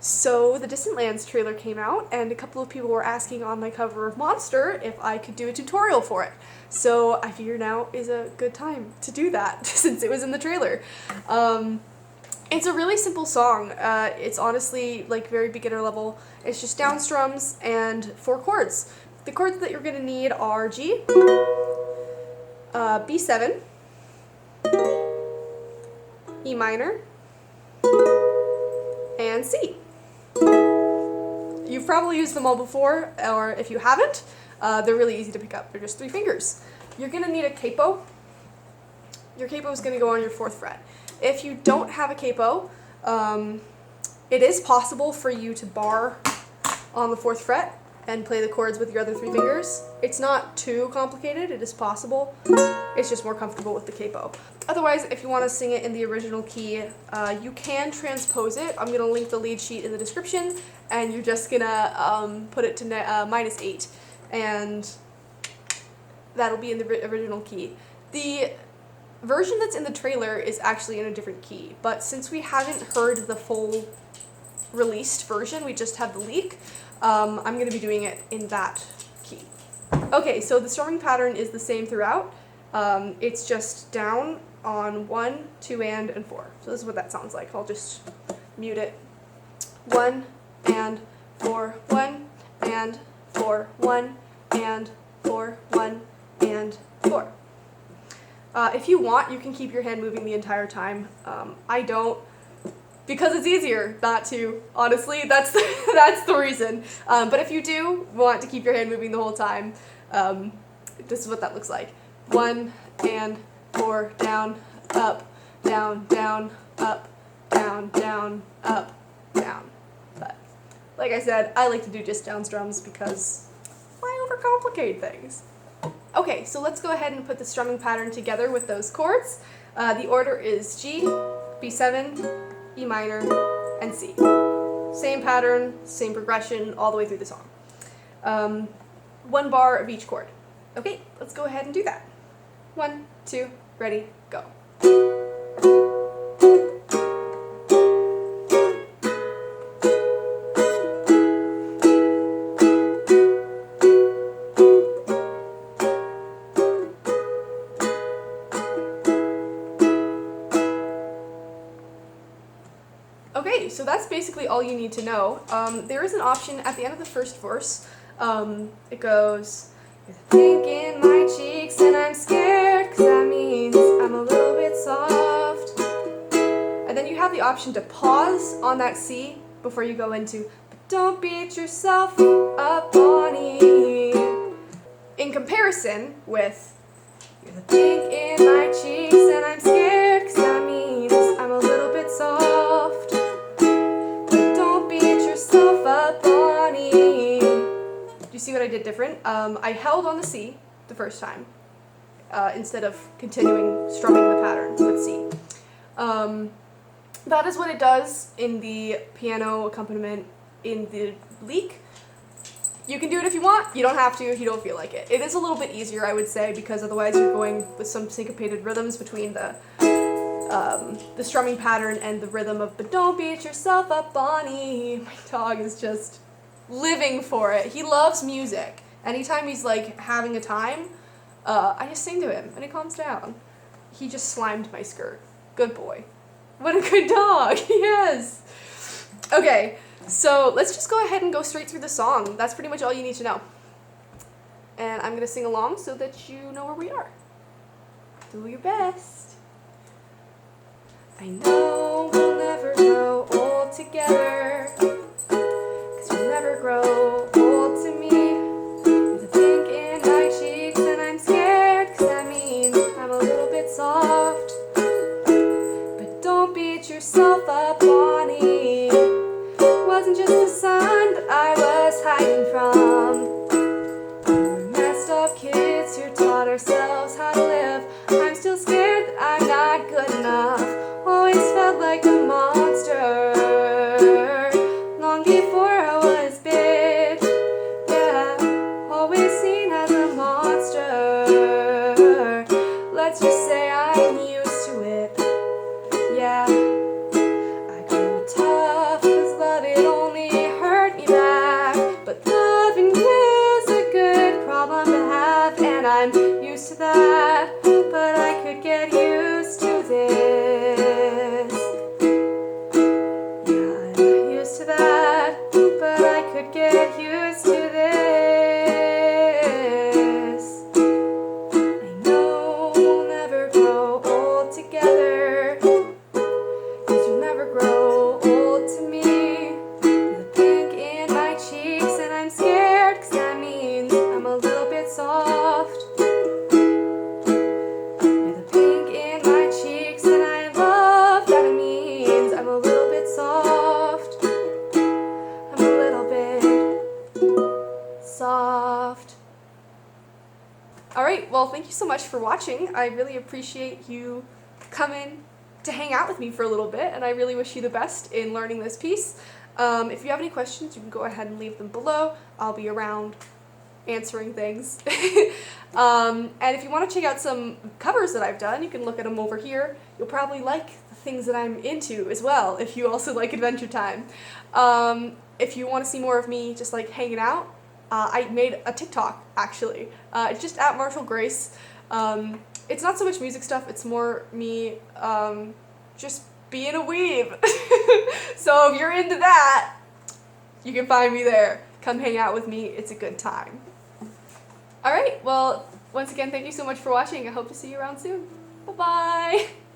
So the Distant Lands trailer came out, and a couple of people were asking on my cover of Monster if I could do a tutorial for it. So I figured now is a good time to do that since it was in the trailer. It's a really simple song. It's honestly like very beginner level. It's just down strums and 4 chords. The chords that you're going to need are G, B7, E minor, and C. You've probably used them all before, or if you haven't, they're really easy to pick up. They're just 3 fingers. You're going to need a capo. Your capo is going to go on your 4th fret. If you don't have a capo, it is possible for you to bar on the 4th fret and play the chords with your other 3 fingers. It's not too complicated, it is possible. It's just more comfortable with the capo. Otherwise, if you want to sing it in the original key, you can transpose it. I'm going to link the lead sheet in the description, and you're just going to put it to -8, and that'll be in the original key. The version that's in the trailer is actually in a different key, but since we haven't heard the full released version, we just have the leak, I'm going to be doing it in that key. Okay, so the strumming pattern is the same throughout. It's just down on 1, 2, and 4. So this is what that sounds like. I'll just mute it. 1 and 4, 1 and 4, 1 and 4, 1 and 4. If you want, you can keep your hand moving the entire time. I don't, because it's easier not to, honestly, that's the reason. But if you do want to keep your hand moving the whole time, this is what that looks like. 1 and 4, down, up, down, down, up, down, down, up, down. But like I said, I like to do just down strums because why overcomplicate things? Okay, so let's go ahead and put the strumming pattern together with those chords. The order is G, B7, E minor, and C. Same pattern, same progression, all the way through the song. 1 bar of each chord. Okay, let's go ahead and do that. 1, 2, ready, go. Okay, so that's basically all you need to know. There is an option at the end of the first verse. It goes, "There's a pink in my cheeks and I'm scared, 'cause that means I'm a little bit soft." And then you have the option to pause on that C before you go into, "But don't beat yourself up, Bonnie." In comparison with, "You're the pink in my cheeks and I'm scared, 'cause that means I'm a little bit soft. But don't beat yourself up, Bonnie." Do you see what I did different? I held on the C the first time instead of continuing strumming the pattern with C. That is what it does in the piano accompaniment in the leak. You can do it if you want. You don't have to if you don't feel like it. It is a little bit easier, I would say, because otherwise you're going with some syncopated rhythms between the strumming pattern and the rhythm of "But don't beat yourself up, Bonnie." My dog is just living for it. He loves music. Anytime he's like having a time, I just sing to him and he calms down. He just slimed my skirt. Good boy. What a good dog. Yes. Okay, so let's just go ahead and go straight through the song. That's pretty much all you need to know. And I'm going to sing along so that you know where we are. Do your best. I know we'll never grow old together, 'cause we'll never grow old to me. There's a pink in my cheeks and I'm scared, 'cause that means I'm a little bit soft. But don't beat yourself up, Bonnie. It wasn't just the sun that I was hiding from. We're messed up kids who taught ourselves how to live. I'm still scared that I'm not good enough. Always felt like a monster long before I was big. well, thank you so much for watching. I really appreciate you coming to hang out with me for a little bit, and I really wish you the best in learning this piece. If you have any questions, you can go ahead and leave them below. I'll be around answering things. And if you want to check out some covers that I've done, you can look at them over here. You'll probably like the things that I'm into as well, if you also like Adventure Time. If you want to see more of me just like hanging out, I made a TikTok actually. It's just at Marshall Grace. It's not so much music stuff, it's more me just being a weeb. So if you're into that, you can find me there. Come hang out with me, it's a good time. Alright, well, once again, thank you so much for watching. I hope to see you around soon. Bye-bye!